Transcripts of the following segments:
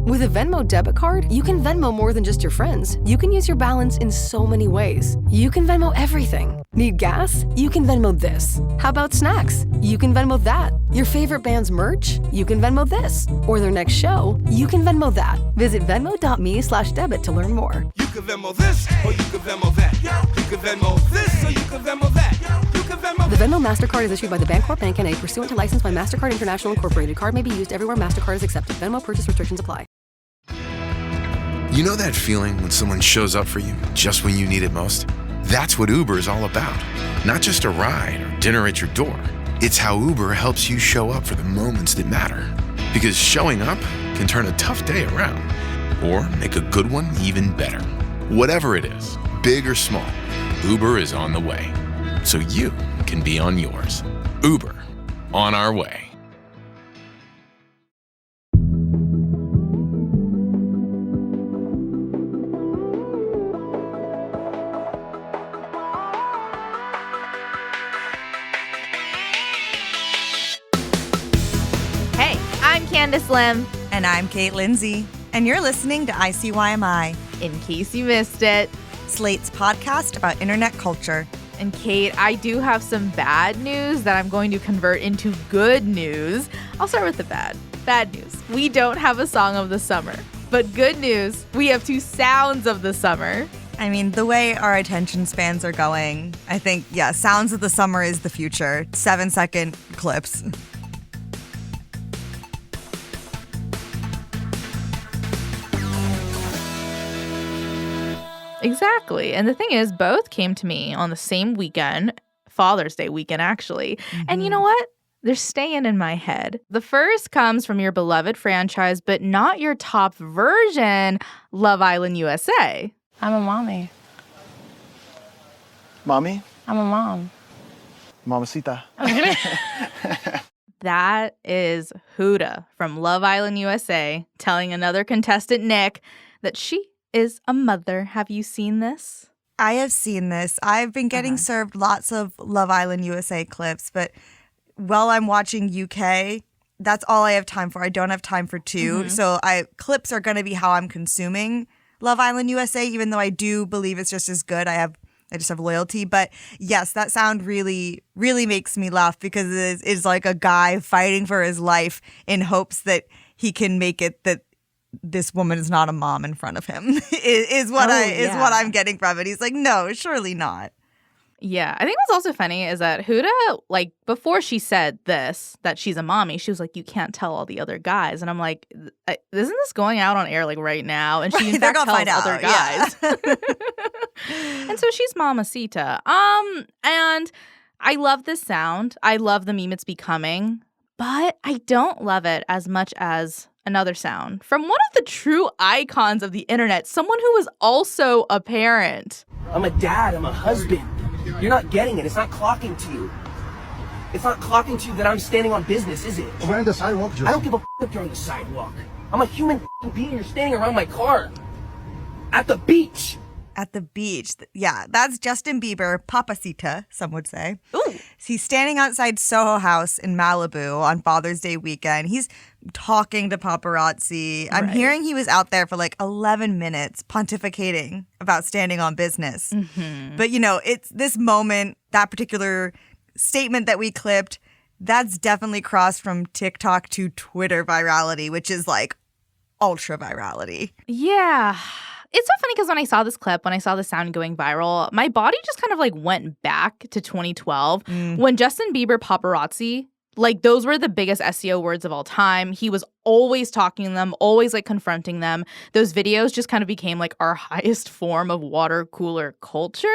With a Venmo debit card, you can Venmo more than just your friends. You can use your balance in so many ways. You can Venmo everything. Need gas? You can Venmo this. How about snacks? You can Venmo that. Your favorite band's merch? You can Venmo this. Or their next show? You can Venmo that. Visit Venmo.me/debit to learn more. You can Venmo this, or you can Venmo that. You can Venmo this, or you can Venmo that. You can Venmo. The Venmo MasterCard is issued by the Bancorp Bank N.A. pursuant to license by MasterCard International Incorporated. Card may be used everywhere MasterCard is accepted. Venmo purchase restrictions apply. You know that feeling when someone shows up for you just when you need it most? That's what Uber is all about. Not just a ride or dinner at your door. It's how Uber helps you show up for the moments that matter. Because showing up can turn a tough day around or make a good one even better. Whatever it is, big or small, Uber is on the way. So you can be on yours. Uber, on our way. I'm Candice Lim. And I'm Kate Lindsay. And you're listening to ICYMI. In case you missed it. Slate's podcast about internet culture. And Kate, I do have some bad news that I'm going to convert into good news. I'll start with the bad. Bad news. We don't have a song of the summer. But good news, we have 2 sounds of the summer. I mean, the way our attention spans are going, I think, sounds of the summer is the future. 7-second clips. Exactly. And the thing is, both came to me on the same weekend, Father's Day weekend, actually. Mm-hmm. And you know what? They're staying in my head. The first comes from your beloved franchise, but not your top version, Love Island USA. I'm a mommy. Mommy? I'm a mom. Mamacita. That is Huda from Love Island USA telling another contestant, Nick, that she is a mother. Have you seen this? I have seen this. I've been getting served lots of Love Island USA clips, but while I'm watching UK, that's all I have time for. I don't have time for 2. Mm-hmm. So clips are going to be how I'm consuming Love Island USA, even though I do believe it's just as good. I just have loyalty. But yes, that sound really, really makes me laugh because it is like a guy fighting for his life in hopes that he can make it that this woman is not a mom in front of him is what I'm getting from it. He's like, no, surely not. Yeah, I think what's also funny is that Huda, like, before she said this, that she's a mommy, she was like, you can't tell all the other guys. And I'm like, isn't this going out on air, like, right now? And she, in fact, tells other guys. Yeah. And so she's Mamacita. And I love this sound. I love the meme it's becoming. But I don't love it as much as another sound from one of the true icons of the internet, someone who was also a parent. I'm a dad. I'm a husband. You're not getting it. It's not clocking to you. It's not clocking to you that I'm standing on business, is it? We're on the sidewalk, Joe. I don't give a if you're on the sidewalk. I'm a human being. You're standing around my car. At the beach. At the beach. Yeah, that's Justin Bieber, Papacita, some would say. Ooh. He's standing outside Soho House in Malibu on Father's Day weekend. He's talking to paparazzi. I'm hearing he was out there for like 11 minutes pontificating about standing on business. Mm-hmm. But, it's this moment, that particular statement that we clipped, that's definitely crossed from TikTok to Twitter virality, which is like ultra virality. Yeah. It's so funny because when I saw this clip, when I saw the sound going viral, my body just kind of like went back to 2012 when Justin Bieber paparazzi, like those were the biggest SEO words of all time. He was always talking to them, always like confronting them. Those videos just kind of became like our highest form of water cooler culture.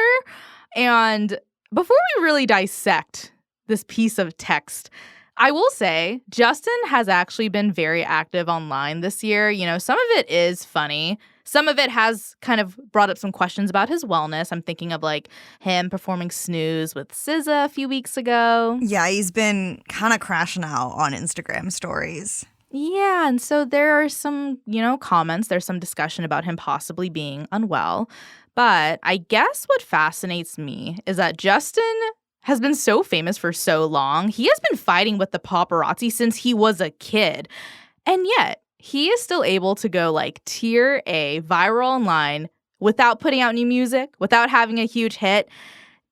And before we really dissect this piece of text, I will say Justin has actually been very active online this year. Some of it is funny. Some of it has kind of brought up some questions about his wellness. I'm thinking of like him performing Snooze with SZA a few weeks ago. Yeah, he's been kind of crashing out on Instagram stories. Yeah, and so there are some, comments. There's some discussion about him possibly being unwell. But I guess what fascinates me is that Justin has been so famous for so long. He has been fighting with the paparazzi since he was a kid. And yet, he is still able to go like tier A, viral online, without putting out new music, without having a huge hit.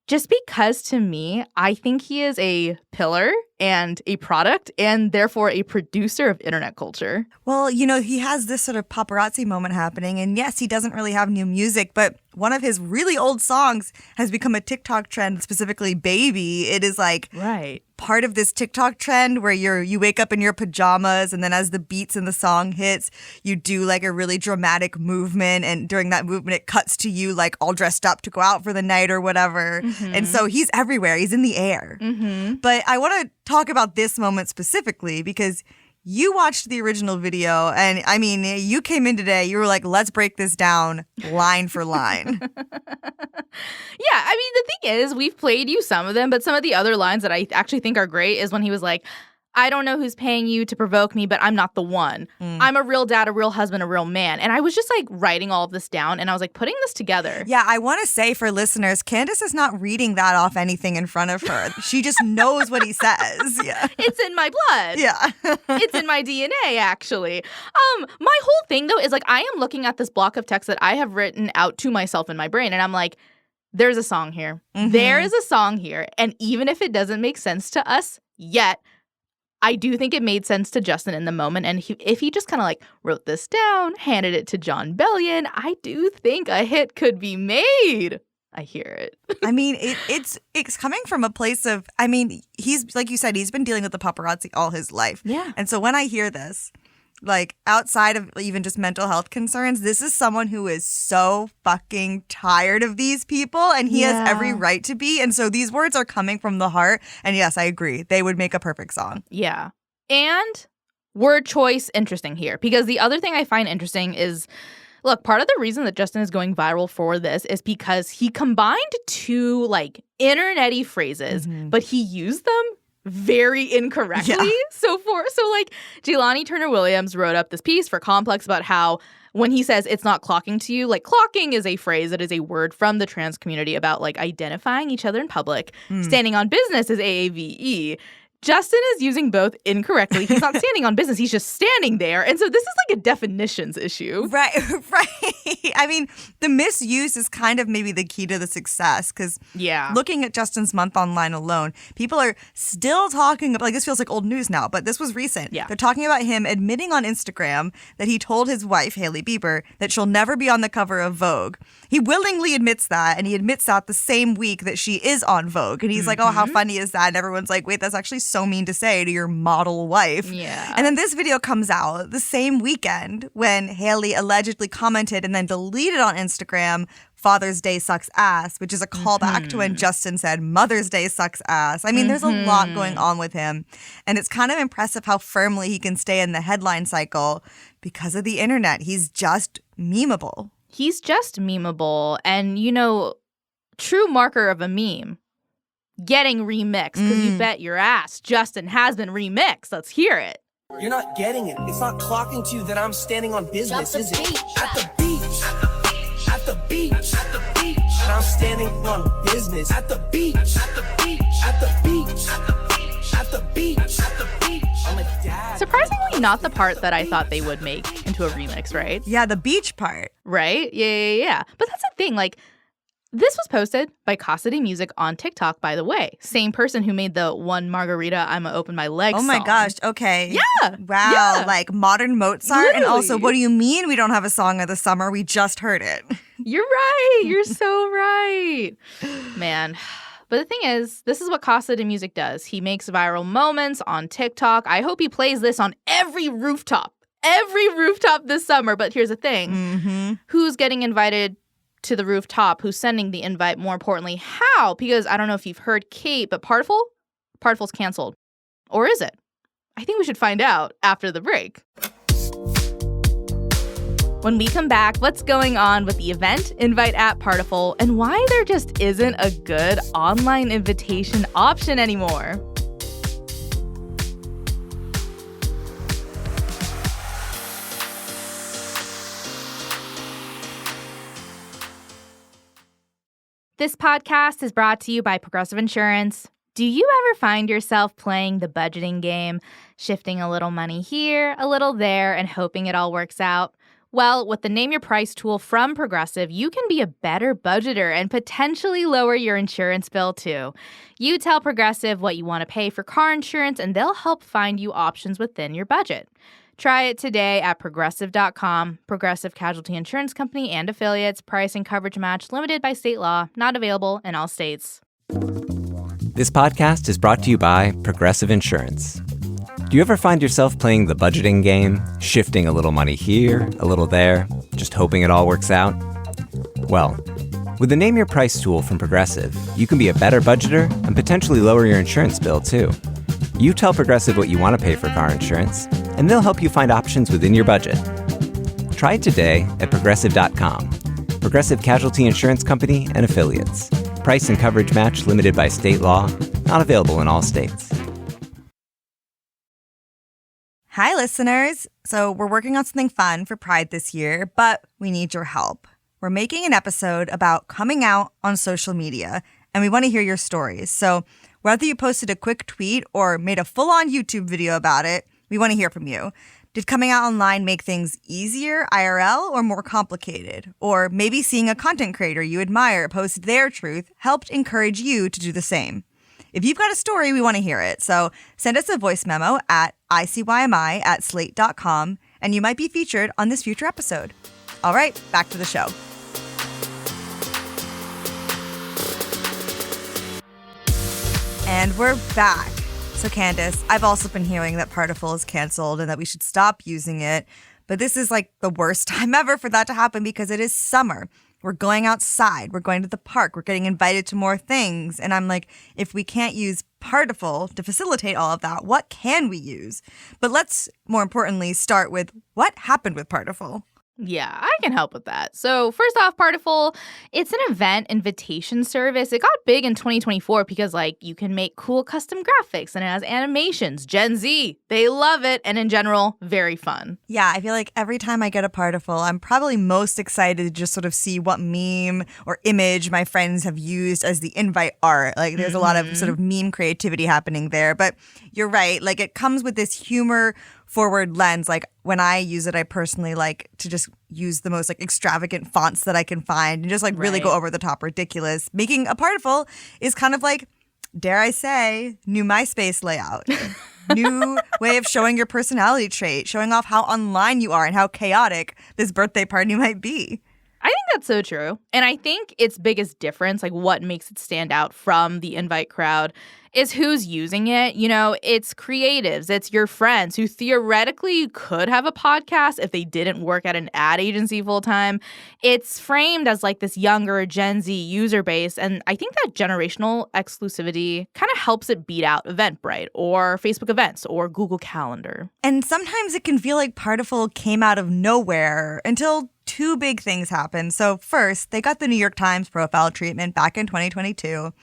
Just because, to me, I think he is a pillar and a product and therefore a producer of internet culture. Well, you know, he has this sort of paparazzi moment happening. And yes, he doesn't really have new music, but one of his really old songs has become a TikTok trend, specifically Baby. It is like part of this TikTok trend where you wake up in your pajamas and then as the beats in the song hits, you do like a really dramatic movement. And during that movement, it cuts to you like all dressed up to go out for the night or whatever. And so he's everywhere. He's in the air. But I want to talk about this moment specifically because you watched the original video, and I mean, you came in today, you were like, let's break this down line for line. Yeah, I mean, the thing is, we've played you some of them, but some of the other lines that I actually think are great is when he was like, I don't know who's paying you to provoke me, but I'm not the one. I'm a real dad, a real husband, a real man. And I was just like writing all of this down, and I was like putting this together. Yeah, I want to say for listeners, Candice is not reading that off anything in front of her. She just knows what he says. Yeah, it's in my blood. Yeah. It's in my DNA, actually. My whole thing, though, is like I am looking at this block of text that I have written out to myself in my brain, and I'm like, there's a song here. There is a song here. And even if it doesn't make sense to us yet, I do think it made sense to Justin in the moment. And if he just kind of like wrote this down, handed it to John Bellion, I do think a hit could be made. I hear it. I mean, it's coming from a place of, I mean, he's, like you said, he's been dealing with the paparazzi all his life. Yeah. And so when I hear this, like outside of even just mental health concerns, this is someone who is so fucking tired of these people, and he has every right to be. And so these words are coming from the heart. And yes, I agree. They would make a perfect song. Yeah. And word choice interesting here, because the other thing I find interesting is, look, part of the reason that Justin is going viral for this is because he combined two like internet-y phrases, but he used them very incorrectly. Yeah. So like Jelani Turner-Williams wrote up this piece for Complex about how when he says it's not clocking to you, like clocking is a phrase that is a word from the trans community about like identifying each other in public. Standing on business is AAVE. Justin is using both incorrectly. He's not standing on business. He's just standing there. And so this is like a definitions issue. Right. I mean, the misuse is kind of maybe the key to the success because looking at Justin's month online alone, people are still talking about, like this feels like old news now, but this was recent. Yeah. They're talking about him admitting on Instagram that he told his wife, Hailey Bieber, that she'll never be on the cover of Vogue. He willingly admits that, and he admits that the same week that she is on Vogue. And he's like, oh, how funny is that? And everyone's like, wait, that's actually so mean to say to your model wife. Yeah. And then this video comes out the same weekend when Hailey allegedly commented and then deleted on Instagram, Father's Day sucks ass, which is a callback to when Justin said Mother's Day sucks ass. I mean, there's a lot going on with him. And it's kind of impressive how firmly he can stay in the headline cycle because of the internet. He's just memeable. He's just memeable. And, you know, true marker of a meme, getting remixed, because you bet your ass Justin has been remixed. Let's hear it. You're not getting it. It's not clocking to you that I'm standing on business, is it? At the beach. At the beach. At the beach. And I'm standing on business. At the beach. At the beach. At the beach. At the beach. At the beach. I'm a dad. Surprisingly, not the part that I thought they would make into a remix, right? Yeah, the beach part. Right? Yeah. But that's the thing, like, this was posted by Casa de Music on TikTok, by the way. Same person who made the One Margarita, I'ma Open My Legs song. Oh my gosh, okay. Yeah. Wow, yeah. Like modern Mozart. Literally. And also, what do you mean we don't have a song of the summer? We just heard it. You're right. You're so right. Man. But the thing is, this is what Casa de Music does. He makes viral moments on TikTok. I hope he plays this on every rooftop this summer. But here's the thing. Who's getting invited to the rooftop? Who's sending the invite? More importantly, how? Because I don't know if you've heard Kate, but Partiful's canceled. Or is it? I think we should find out after the break. When we come back, what's going on with the event invite at Partiful and why there just isn't a good online invitation option anymore. This podcast is brought to you by Progressive Insurance. Do you ever find yourself playing the budgeting game, shifting a little money here, a little there, and hoping it all works out? Well, with the Name Your Price tool from Progressive, you can be a better budgeter and potentially lower your insurance bill too. You tell Progressive what you want to pay for car insurance, and they'll help find you options within your budget. Try it today at Progressive.com. Progressive Casualty Insurance Company and Affiliates. Price and coverage match limited by state law. Not available in all states. This podcast is brought to you by Progressive Insurance. Do you ever find yourself playing the budgeting game, shifting a little money here, a little there, just hoping it all works out? Well, with the Name Your Price tool from Progressive, you can be a better budgeter and potentially lower your insurance bill too. You tell Progressive what you want to pay for car insurance, and they'll help you find options within your budget. Try it today at Progressive.com. Progressive Casualty Insurance Company and Affiliates. Price and coverage match limited by state law. Not available in all states. Hi, listeners. So we're working on something fun for Pride this year, but we need your help. We're making an episode about coming out on social media, and we want to hear your stories. So whether you posted a quick tweet or made a full-on YouTube video about it, we want to hear from you. Did coming out online make things easier IRL or more complicated? Or maybe seeing a content creator you admire post their truth helped encourage you to do the same. If you've got a story, we want to hear it. So send us a voice memo at ICYMI@slate.com, and you might be featured on this future episode. All right, back to the show. And we're back. So Candice, I've also been hearing that Partiful is canceled and that we should stop using it. But this is like the worst time ever for that to happen because it is summer. We're going outside. We're going to the park. We're getting invited to more things. And I'm like, if we can't use Partiful to facilitate all of that, what can we use? But let's, more importantly, start with what happened with Partiful. Yeah, I can help with that. So first off, Partiful, it's an event invitation service. It got big in 2024 because, you can make cool custom graphics and it has animations. Gen Z, they love it. And in general, very fun. Yeah, I feel like every time I get a Partiful, I'm probably most excited to just sort of see what meme or image my friends have used as the invite art. There's a lot of sort of meme creativity happening there. But you're right. It comes with this humor forward lens. When I use it, I personally like to just use the most extravagant fonts that I can find and just really go over the top ridiculous. Making a Partiful is kind of dare I say, new MySpace layout. New way of showing your personality trait, showing off how online you are and how chaotic this birthday party might be. I think that's so true. And I think its biggest difference, what makes it stand out from the invite crowd, is who's using it. It's creatives. It's your friends who theoretically could have a podcast if they didn't work at an ad agency full time. It's framed as this younger Gen Z user base. And I think that generational exclusivity kind of helps it beat out Eventbrite or Facebook Events or Google Calendar. And sometimes it can feel like Partiful came out of nowhere until two big things happened. So first, they got the New York Times profile treatment back in 2022.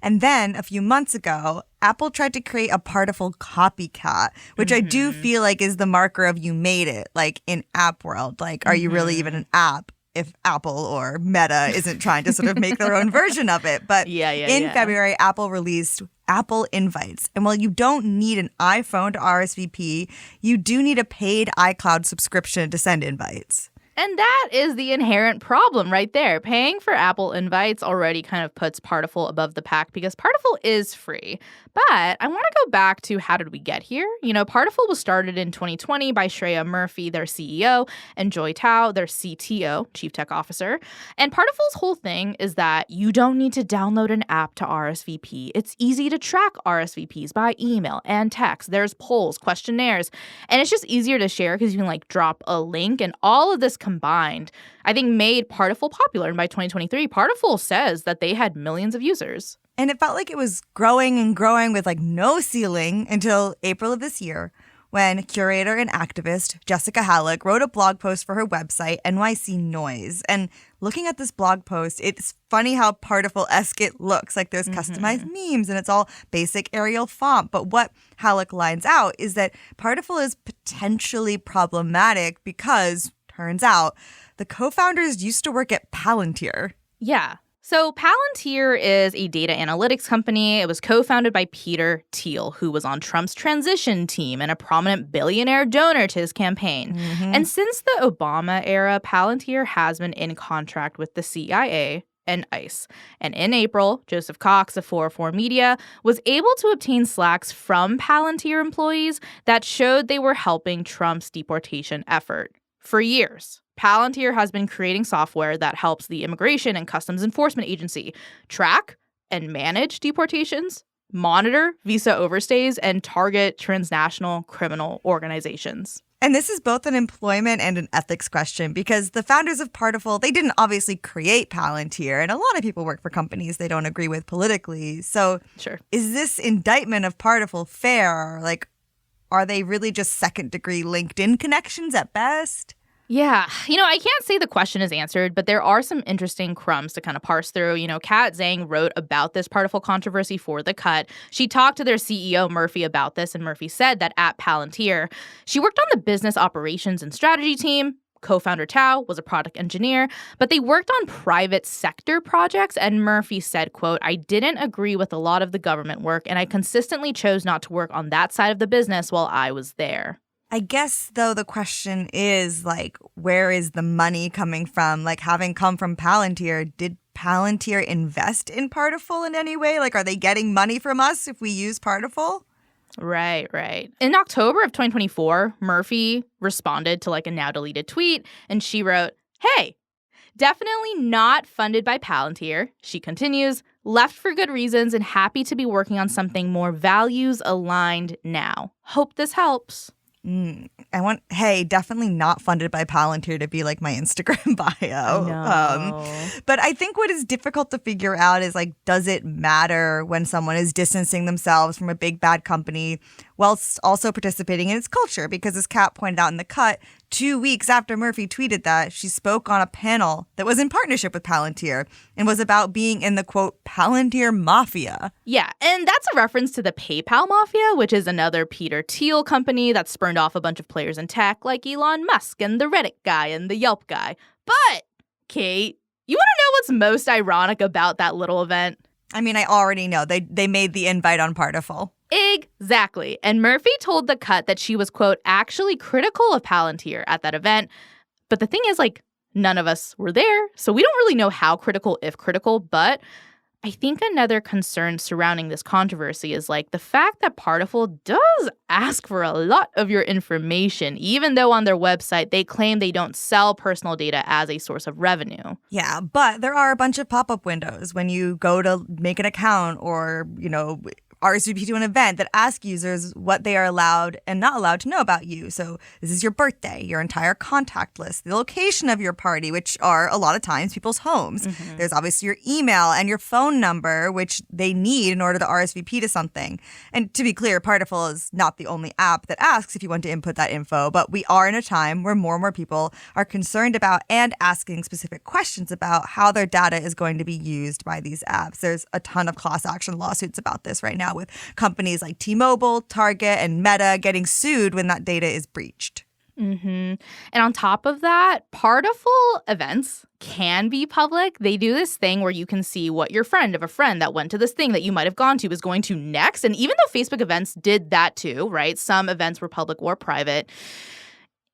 And then a few months ago, Apple tried to create a Partiful copycat, which I do feel is the marker of you made it, in app world. Are you really even an app if Apple or Meta isn't trying to sort of make their own version of it? But in February, Apple released Apple Invites. And while you don't need an iPhone to RSVP, you do need a paid iCloud subscription to send invites. And that is the inherent problem right there. Paying for Apple Invites already kind of puts Partiful above the pack because Partiful is free. But I want to go back to how did we get here? Partiful was started in 2020 by Shreya Murphy, their CEO, and Joy Tao, their CTO, Chief Tech Officer. And Partiful's whole thing is that you don't need to download an app to RSVP. It's easy to track RSVPs by email and text. There's polls, questionnaires, and it's just easier to share because you can drop a link, and all of this combined, I think, made Partiful popular. And by 2023, Partiful says that they had millions of users. And it felt like it was growing and growing with no ceiling until April of this year, when curator and activist Jessica Halleck wrote a blog post for her website, NYC Noise. And looking at this blog post, it's funny how Partiful-esque it looks. There's customized memes and it's all basic Arial font. But what Halleck lines out is that Partiful is potentially problematic because, turns out, the co-founders used to work at Palantir. Yeah. So Palantir is a data analytics company. It was co-founded by Peter Thiel, who was on Trump's transition team and a prominent billionaire donor to his campaign. And since the Obama era, Palantir has been in contract with the CIA and ICE. And in April, Joseph Cox of 404 Media was able to obtain slacks from Palantir employees that showed they were helping Trump's deportation effort. For years, Palantir has been creating software that helps the Immigration and Customs Enforcement Agency track and manage deportations, monitor visa overstays, and target transnational criminal organizations. And this is both an employment and an ethics question because the founders of Partiful, they didn't obviously create Palantir, and a lot of people work for companies they don't agree with politically. So is this indictment of Partiful fair? Like, are they really just second-degree LinkedIn connections at best? Yeah. I can't say the question is answered, but there are some interesting crumbs to kind of parse through. Kat Zhang wrote about this Partiful controversy for The Cut. She talked to their CEO, Murphy, about this, and Murphy said that at Palantir, she worked on the business operations and strategy team. Co-founder Tao was a product engineer, but they worked on private sector projects, and Murphy said, quote, "I didn't agree with a lot of the government work, and I consistently chose not to work on that side of the business while I was there." I guess, though, the question is, like, where is the money coming from? Like, having come from Palantir, did Palantir invest in Partiful in any way? Like, are they getting money from us if we use Partiful? Right. In October of 2024, Murphy responded to, a now-deleted tweet, and she wrote, "Hey, definitely not funded by Palantir." She continues, "Left for good reasons and happy to be working on something more values-aligned now. Hope this helps." Hey, definitely not funded by Palantir to be like my Instagram bio. No. But I think what is difficult to figure out is does it matter when someone is distancing themselves from a big bad company whilst also participating in its culture? Because as Kat pointed out in The Cut, 2 weeks after Murphy tweeted that, she spoke on a panel that was in partnership with Palantir and was about being in the, quote, Palantir Mafia. Yeah, and that's a reference to the PayPal Mafia, which is another Peter Thiel company that spurned off a bunch of players in tech like Elon Musk and the Reddit guy and the Yelp guy. But, Kate, you want to know what's most ironic about that little event? I mean, I already know. They made the invite on Partiful. Exactly. And Murphy told The Cut that she was, quote, actually critical of Palantir at that event. But the thing is, none of us were there, so we don't really know how critical, if critical. But I think another concern surrounding this controversy is, the fact that Partiful does ask for a lot of your information, even though on their website they claim they don't sell personal data as a source of revenue. Yeah, but there are a bunch of pop-up windows when you go to make an account or, RSVP to an event that ask users what they are allowed and not allowed to know about you. So this is your birthday, your entire contact list, the location of your party, which are a lot of times people's homes. There's obviously your email and your phone number, which they need in order to RSVP to something. And to be clear, Partiful is not the only app that asks if you want to input that info, but we are in a time where more and more people are concerned about and asking specific questions about how their data is going to be used by these apps. There's a ton of class action lawsuits about this right now, with companies like T-Mobile, Target, and Meta getting sued when that data is breached. And on top of that, Partiful events can be public. They do this thing where you can see what your friend of a friend that went to this thing that you might have gone to is going to next. And even though Facebook events did that too, right? Some events were public or private.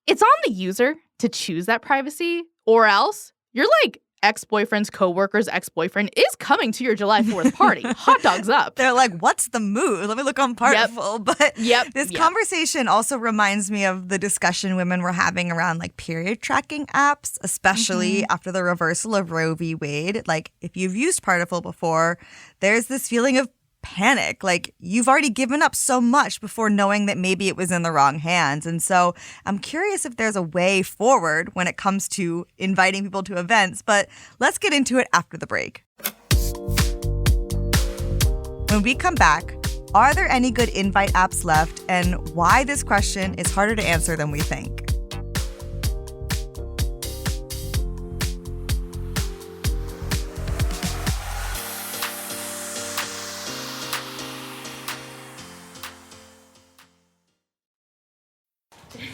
It's on the user to choose that privacy, or else you're ex-boyfriend's coworker's ex-boyfriend is coming to your July 4th party. Hot dogs up. They're like, what's the mood? Let me look on Partiful. But this conversation also reminds me of the discussion women were having around period tracking apps, especially after the reversal of Roe v. Wade. If you've used Partiful before, there's this feeling of panic. You've already given up so much before knowing that maybe it was in the wrong hands. And so I'm curious if there's a way forward when it comes to inviting people to events, but let's get into it after the break. When we come back, are there any good invite apps left, and why this question is harder to answer than we think?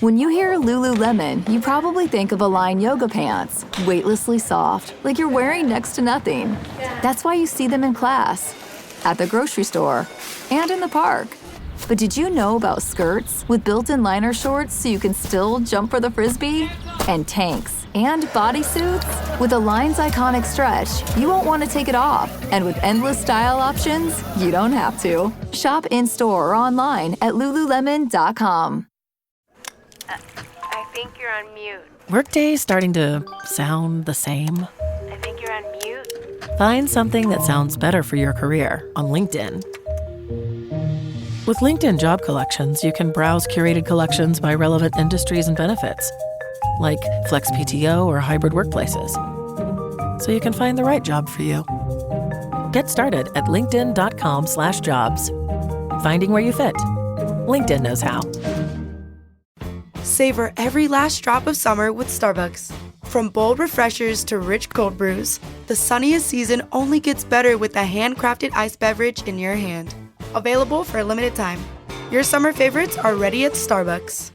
When you hear Lululemon, you probably think of Align yoga pants, weightlessly soft, like you're wearing next to nothing. That's why you see them in class, at the grocery store, and in the park. But did you know about skirts with built-in liner shorts so you can still jump for the Frisbee? And tanks and bodysuits? With Align's iconic stretch, you won't want to take it off. And with endless style options, you don't have to. Shop in-store or online at lululemon.com. I think you're on mute. Workday's starting to sound the same. I think you're on mute. Find something that sounds better for your career on LinkedIn. With LinkedIn Job Collections, you can browse curated collections by relevant industries and benefits, like flex PTO or hybrid workplaces, so you can find the right job for you. Get started at linkedin.com/jobs. Finding where you fit. LinkedIn knows how. Savor every last drop of summer with Starbucks. From bold refreshers to rich cold brews, the sunniest season only gets better with a handcrafted iced beverage in your hand. Available for a limited time. Your summer favorites are ready at Starbucks.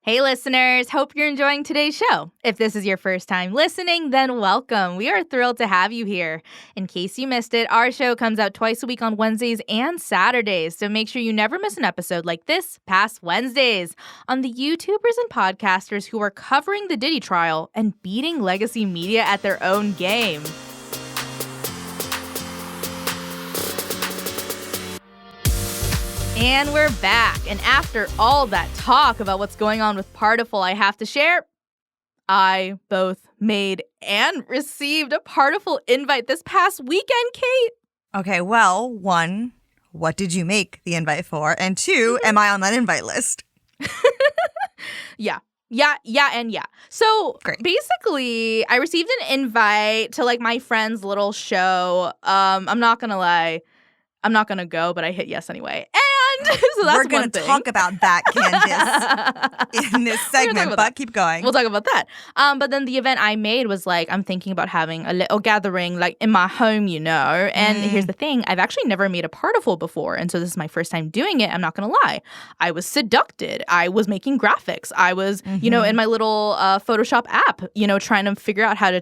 Hey listeners, hope you're enjoying today's show. If this is your first time listening, then welcome. We are thrilled to have you here. In case you missed it, our show comes out twice a week on Wednesdays and Saturdays, so make sure you never miss an episode like this past Wednesdays on the YouTubers and podcasters who are covering the Diddy trial and beating legacy media at their own game. And we're back. And after all that talk about what's going on with Partiful, I have to share, I both made and received a Partiful invite this past weekend, Kate. Okay, well, one, what did you make the invite for? And two, am I on that invite list? Yeah. So Great. Basically, I received an invite to like my friend's little show. I'm not going to lie. I'm not going to go, but I hit yes anyway. So that's We're going to talk about that, Candice, in this segment, but keep going. We'll talk about that. But then the event I made was like, I'm thinking about having a little gathering like in my home, you know. And here's the thing. I've actually never made a Partiful before. And so this is my first time doing it. I'm not going to lie. I was seduced. I was making graphics. I was, you know, in my little Photoshop app, you know, trying to figure out how to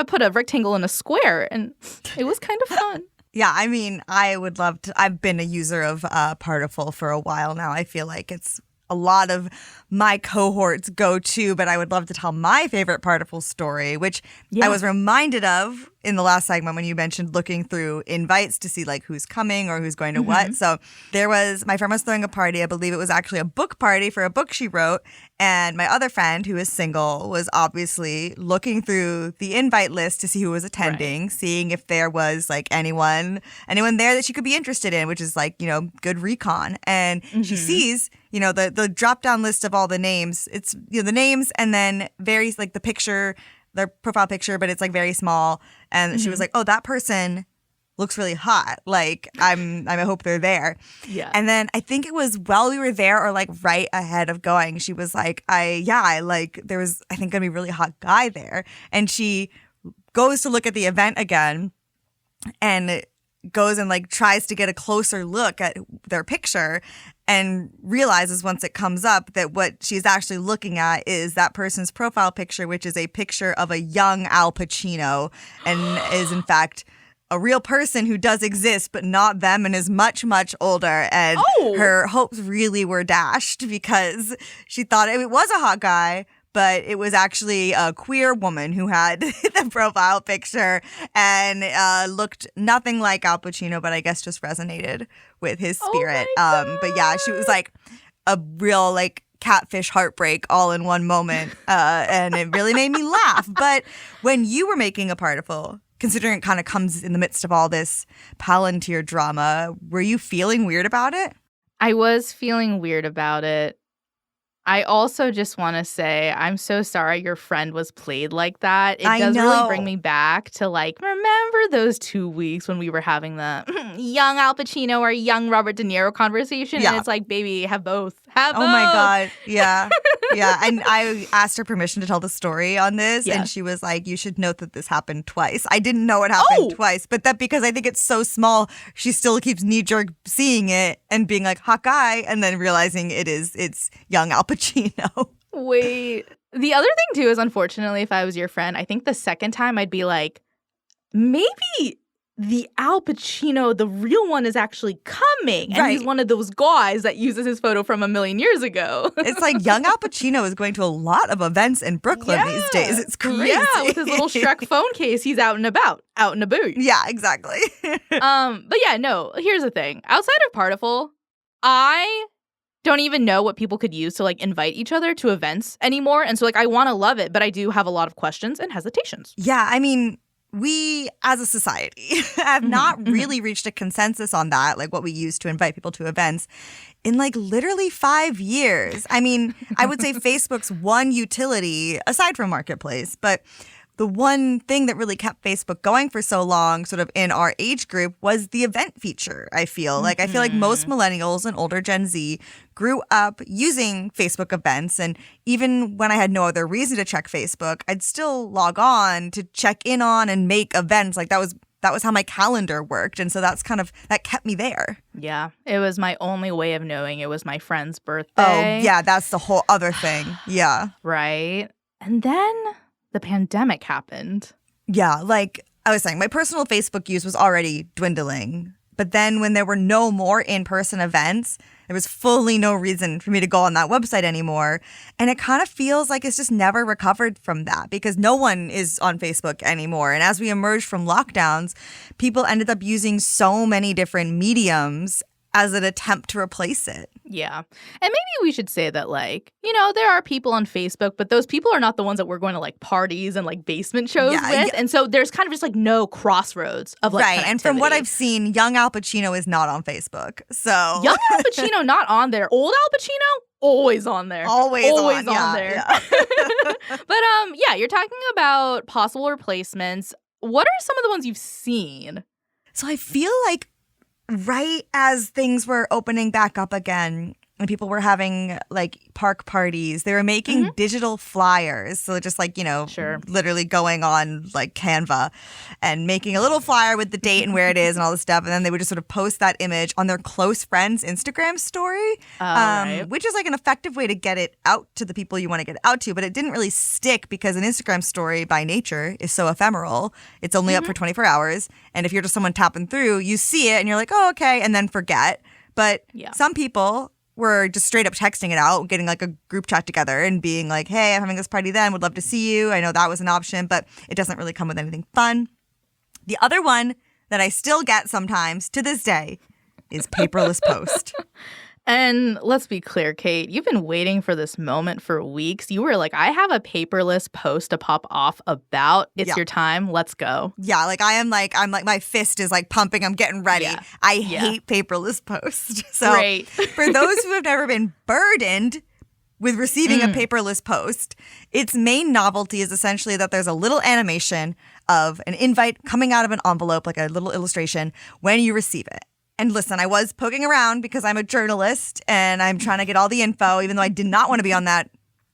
put a rectangle in a square. And it was kind of fun. Yeah, I mean, I would love to. I've been a user of Partiful for a while now. I feel like it's a lot of my cohorts go to, but I would love to tell my favorite Partiful story, which I was reminded of in the last segment when you mentioned looking through invites to see like who's coming or who's going to what. So my friend was throwing a party. I believe it was actually a book party for a book she wrote. And my other friend, who is single, was obviously looking through the invite list to see who was attending, seeing if there was like anyone there that she could be interested in, which is like, you know, good recon. And she sees, you know, the drop down list of all the names. It's, you know, the names and then very like the picture, their profile picture, but it's like very small. And she was like, oh, that person looks really hot. Like, I hope they're there. Yeah. And then I think it was while we were there or like right ahead of going, she was like, there was, I think, gonna be a really hot guy there. And she goes to look at the event again and goes and like tries to get a closer look at their picture and realizes once it comes up that what she's actually looking at is that person's profile picture, which is a picture of a young Al Pacino and is in fact a real person who does exist, but not them, and is much, much older. And her hopes really were dashed because she thought it was a hot guy, but it was actually a queer woman who had the profile picture and looked nothing like Al Pacino, but I guess just resonated with his spirit. But yeah, she was like a real like catfish heartbreak all in one moment, and it really made me laugh. But when you were making a Partiful, considering it kind of comes in the midst of all this Palantir drama, were you feeling weird about it? I was feeling weird about it. I also just want to say I'm so sorry your friend was played like that. It does really bring me back to like, remember those 2 weeks when we were having the young Al Pacino or young Robert De Niro conversation? Yeah. And it's like, baby, have both. Have both. Oh my God. Yeah. Yeah, and I asked her permission to tell the story on this, Yeah. and she was like, you should note that this happened twice. I didn't know it happened twice, but that because I think it's so small, she still keeps knee-jerk seeing it and being like, Hawkeye, and then realizing it's young Al Pacino. Wait. The other thing, too, is unfortunately, if I was your friend, I think the second time I'd be like, maybe the Al Pacino, the real one, is actually coming. And he's one of those guys that uses his photo from a million years ago. It's like young Al Pacino is going to a lot of events in Brooklyn these days. It's crazy. Yeah, with his little Shrek phone case, he's out and about, out and about. Yeah, exactly. But yeah, no, here's the thing. Outside of Partiful, I don't even know what people could use to like invite each other to events anymore. And so like I want to love it, but I do have a lot of questions and hesitations. Yeah, I mean, we as a society have not really reached a consensus on that, like what we use to invite people to events in like literally 5 years. I mean, I would say Facebook's one utility aside from Marketplace, but the one thing that really kept Facebook going for so long, sort of in our age group, was the event feature, I feel. Like, I feel like most millennials and older Gen Z grew up using Facebook events. And even when I had no other reason to check Facebook, I'd still log on to check in on and make events. Like, that was how my calendar worked. And so that kept me there. Yeah, it was my only way of knowing it was my friend's birthday. Oh, yeah, that's the whole other thing. Yeah. Right. And then the pandemic happened. Yeah, like I was saying, my personal Facebook use was already dwindling. But then when there were no more in-person events, there was fully no reason for me to go on that website anymore. And it kind of feels like it's just never recovered from that because no one is on Facebook anymore. And as we emerged from lockdowns, people ended up using so many different mediums as an attempt to replace it. Yeah. And maybe we should say that, like, you know, there are people on Facebook, but those people are not the ones that we're going to, like, parties and, like, basement shows with. Yeah. And so there's kind of just, like, no crossroads of, like, right. And from what I've seen, young Al Pacino is not on Facebook. So young Al Pacino not on there. Old Al Pacino always on there. Always on there. Yeah. But, yeah, you're talking about possible replacements. What are some of the ones you've seen? So I feel like right as things were opening back up again and people were having like park parties, they were making digital flyers. So just like, you know, literally going on like Canva and making a little flyer with the date and where it is and all this stuff. And then they would just sort of post that image on their close friends' Instagram story, which is like an effective way to get it out to the people you want to get it out to. But it didn't really stick because an Instagram story by nature is so ephemeral. It's only up for 24 hours. And if you're just someone tapping through, you see it and you're like, oh, okay, and then forget. But some people were just straight up texting it out, getting like a group chat together and being like, hey, I'm having this party then, would love to see you. I know that was an option, but it doesn't really come with anything fun. The other one that I still get sometimes to this day is paperless post. And let's be clear, Kate, you've been waiting for this moment for weeks. You were like, I have a paperless post to pop off about. It's your time. Let's go. Yeah, like I'm like my fist is like pumping. I'm getting ready. Yeah. I hate paperless post. So for those who have never been burdened with receiving a paperless post, its main novelty is essentially that there's a little animation of an invite coming out of an envelope, like a little illustration, when you receive it. And listen, I was poking around because I'm a journalist and I'm trying to get all the info, even though I did not want to be on that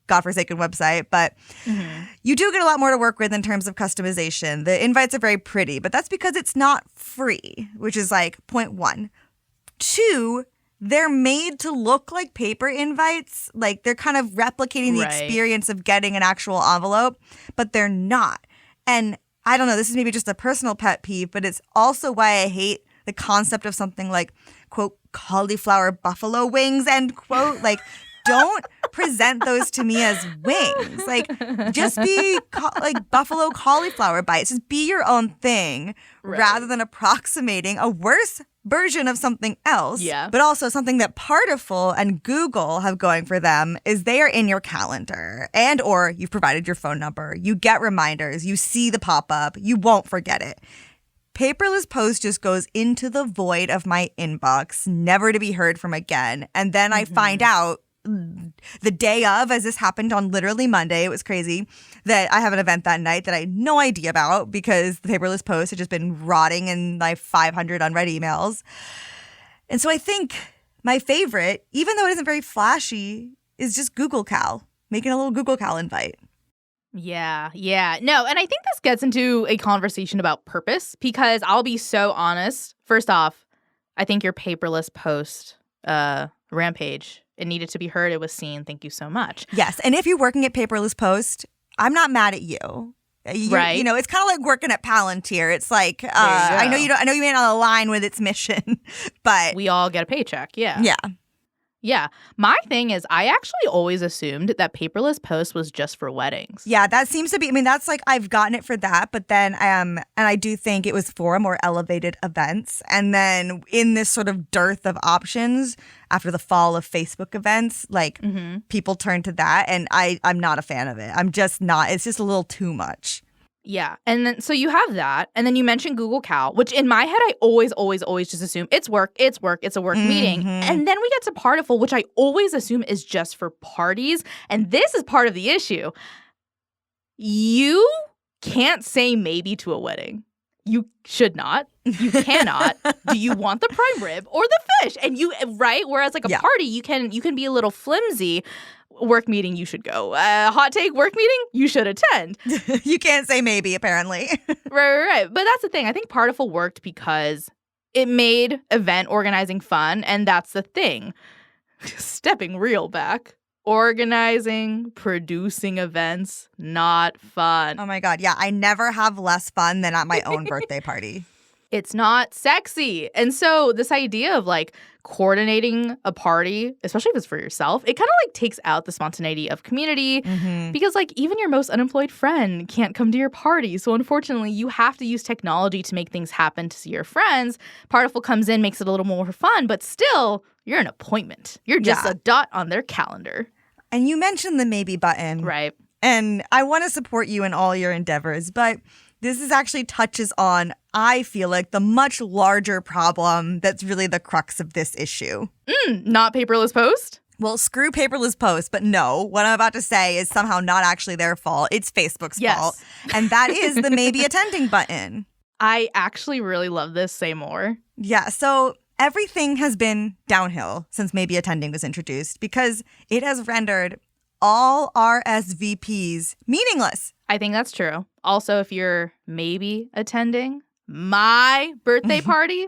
godforsaken website. But you do get a lot more to work with in terms of customization. The invites are very pretty, but that's because it's not free, which is like point one. Two, they're made to look like paper invites. Like they're kind of replicating the experience of getting an actual envelope, but they're not. And I don't know, this is maybe just a personal pet peeve, but it's also why I hate the concept of something like, quote, cauliflower buffalo wings, end quote. Like, don't present those to me as wings. Like, just be like buffalo cauliflower bites. Just be your own thing rather than approximating a worse version of something else. Yeah. But also something that Partiful and Google have going for them is they are in your calendar and or you've provided your phone number. You get reminders. You see the pop-up. You won't forget it. Paperless post just goes into the void of my inbox, never to be heard from again. And then I find out the day of, as this happened on literally Monday, it was crazy, that I have an event that night that I had no idea about because the paperless post had just been rotting in my 500 unread emails. And so I think my favorite, even though it isn't very flashy, is just Google Cal. making a little Google Cal invite. Yeah. No, and I think this gets into a conversation about purpose because I'll be so honest. First off, I think your paperless post, Rampage, it needed to be heard. It was seen. Thank you so much. Yes. And if you're working at Paperless Post, I'm not mad at you. Right. You know, it's kind of like working at Palantir. It's like, I know you may not align with its mission, but we all get a paycheck. Yeah. Yeah. My thing is, I actually always assumed that paperless post was just for weddings. Yeah, that seems to be, I mean, that's like, I've gotten it for that, but then, and I do think it was for more elevated events. And then in this sort of dearth of options after the fall of Facebook events, like people turn to that, and I'm not a fan of it. I'm just not, it's just a little too much. Yeah. And then, so you have that. And then you mentioned Google Cal, which in my head, I always just assume it's work. It's a work meeting. And then we get to Partiful, which I always assume is just for parties. And this is part of the issue. You can't say maybe to a wedding. You should not. You cannot. Do you want the prime rib or the fish? And right? Whereas like a party, you can be a little flimsy. Work meeting, you should go. Hot take, work meeting, you should attend. You can't say maybe, apparently. Right. But that's the thing. I think Partiful worked because it made event organizing fun, and that's the thing. Stepping real back. Organizing, producing events, not fun. Oh my God. Yeah, I never have less fun than at my own birthday party. It's not sexy. And so this idea of like coordinating a party, especially if it's for yourself, it kind of like takes out the spontaneity of community because like even your most unemployed friend can't come to your party. So unfortunately, you have to use technology to make things happen to see your friends. Partiful comes in, makes it a little more fun, but still, you're an appointment. You're just a dot on their calendar. And you mentioned the maybe button. Right. And I want to support you in all your endeavors, but this is actually touches on, I feel like, the much larger problem that's really the crux of this issue. Not paperless post? Well, screw paperless post, but no, what I'm about to say is somehow not actually their fault. It's Facebook's fault. And that is the maybe attending button. I actually really love this. Say more. Yeah, so everything has been downhill since maybe attending was introduced because it has rendered all RSVPs meaningless. I think that's true. Also, if you're maybe attending my birthday party,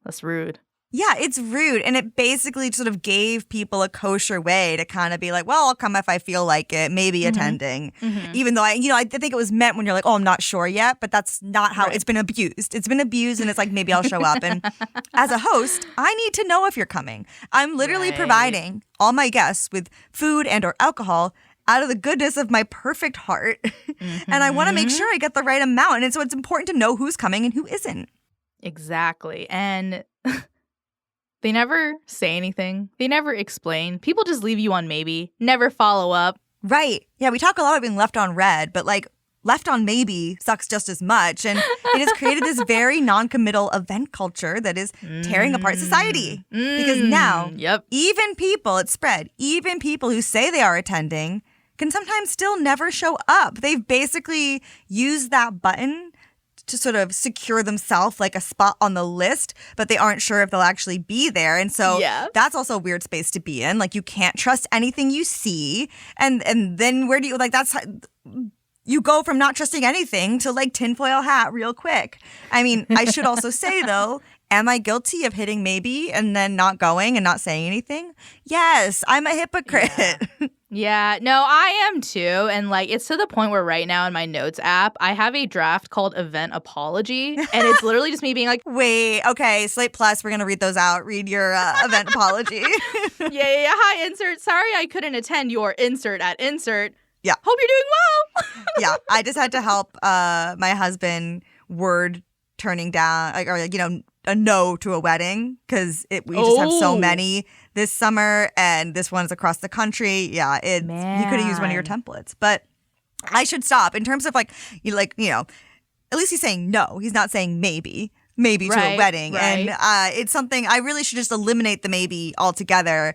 that's rude. Yeah, it's rude. And it basically sort of gave people a kosher way to kind of be like, well, I'll come if I feel like it, maybe attending. Even though, I think it was meant when you're like, oh, I'm not sure yet, but that's not how it's been abused. It's been abused and it's like, maybe I'll show up. And as a host, I need to know if you're coming. I'm literally providing all my guests with food and or alcohol out of the goodness of my perfect heart. And I want to make sure I get the right amount. And so it's important to know who's coming and who isn't. Exactly. And they never say anything. They never explain. People just leave you on maybe, never follow up. Right. Yeah, we talk a lot about being left on red, but like left on maybe sucks just as much. And it has created this very non-committal event culture that is tearing apart society. Because now, even people who say they are attending can sometimes still never show up. They've basically used that button to sort of secure themselves like a spot on the list, but they aren't sure if they'll actually be there. And so that's also a weird space to be in. Like you can't trust anything you see. And then where do you, like that's how, you go from not trusting anything to like tinfoil hat real quick. I mean, I should also say though, am I guilty of hitting maybe and then not going and not saying anything? Yes, I'm a hypocrite. Yeah, no, I am too. And like, it's to the point where right now in my notes app, I have a draft called Event Apology. And it's literally just me being like, wait, okay, Slate Plus, we're going to read those out. Read your event apology. Yeah. Hi, insert. Sorry I couldn't attend your insert at insert. Yeah. Hope you're doing well. Yeah, I just had to help my husband word turning down, a no to a wedding because we just have so many this summer and this one's across the country. Yeah, he could have used one of your templates, but I should stop in terms of at least he's saying no. He's not saying maybe to a wedding. Right. And it's something I really should just eliminate the maybe altogether.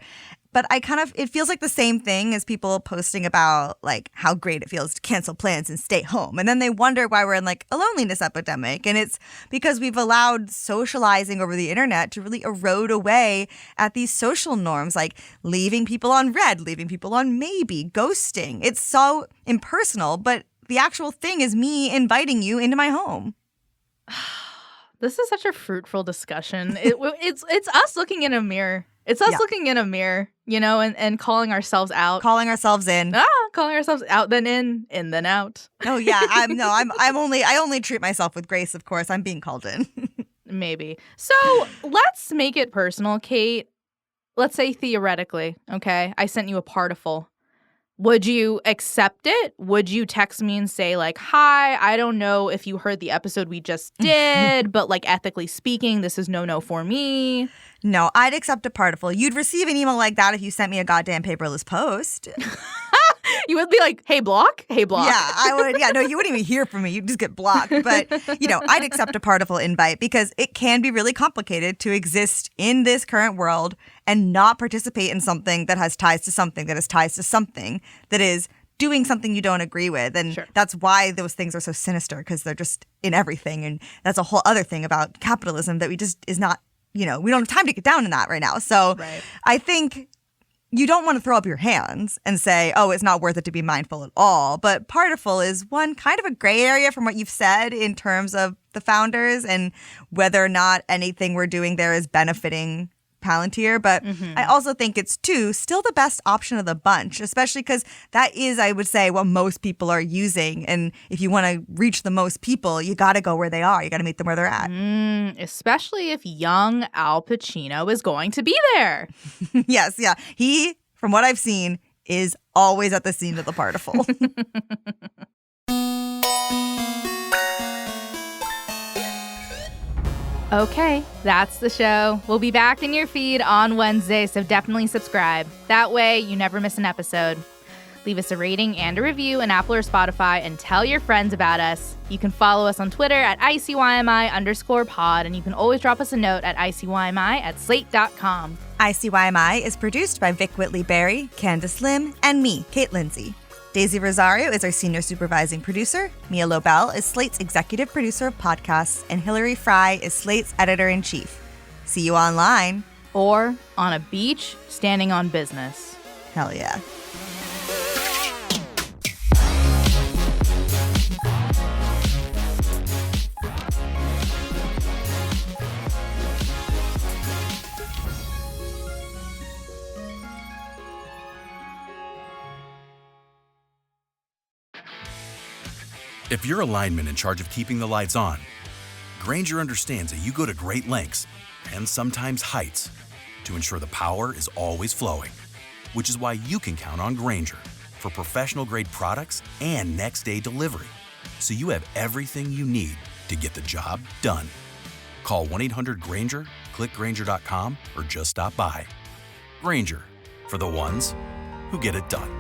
But it feels like the same thing as people posting about like how great it feels to cancel plans and stay home. And then they wonder why we're in like a loneliness epidemic. And it's because we've allowed socializing over the internet to really erode away at these social norms, like leaving people on red, leaving people on maybe, ghosting. It's so impersonal, but the actual thing is me inviting you into my home. This is such a fruitful discussion. It's us looking in a mirror. It's us looking in a mirror, you know, and calling ourselves out. Calling ourselves in. Calling ourselves out, then in, then out. Oh yeah, I only treat myself with grace, of course. I'm being called in. Maybe. So let's make it personal, Kate. Let's say theoretically, okay? I sent you a Partiful. Would you accept it? Would you text me and say like, hi, I don't know if you heard the episode we just did, but like ethically speaking, this is no for me? No, I'd accept a Partiful. You'd receive an email like that if you sent me a goddamn paperless post. You would be like, hey, block? Hey, block. Yeah, I would. Yeah, no, you wouldn't even hear from me. You'd just get blocked. But, you know, I'd accept a Partiful invite because it can be really complicated to exist in this current world and not participate in something that has ties to something that has ties to something that is doing something you don't agree with. And that's why those things are so sinister, because they're just in everything. And that's a whole other thing about capitalism that we just is not, you know, we don't have time to get down in that right now. So I think you don't want to throw up your hands and say, oh, it's not worth it to be mindful at all. But Partiful is one kind of a gray area from what you've said in terms of the founders and whether or not anything we're doing there is benefiting Palantir. But I also think it's, too, still the best option of the bunch, especially because that is, I would say, what most people are using. And if you want to reach the most people, you got to go where they are. You got to meet them where they're at. Especially if young Al Pacino is going to be there. Yes, yeah. He, from what I've seen, is always at the scene of the Partiful. Okay, that's the show. We'll be back in your feed on Wednesday, so definitely subscribe. That way, you never miss an episode. Leave us a rating and a review in Apple or Spotify and tell your friends about us. You can follow us on Twitter at ICYMI_pod, and you can always drop us a note at ICYMI@slate.com. ICYMI is produced by Vic Whitley-Berry, Candice Lim, and me, Kate Lindsay. Daisy Rosario is our senior supervising producer. Mia Lobel is Slate's executive producer of podcasts, and Hillary Fry is Slate's editor-in-chief. See you online. Or on a beach, standing on business. Hell yeah. If you're a lineman in charge of keeping the lights on, Grainger understands that you go to great lengths and sometimes heights to ensure the power is always flowing, which is why you can count on Grainger for professional-grade products and next-day delivery, so you have everything you need to get the job done. Call 1-800-GRAINGER, click Grainger.com, or just stop by. Grainger, for the ones who get it done.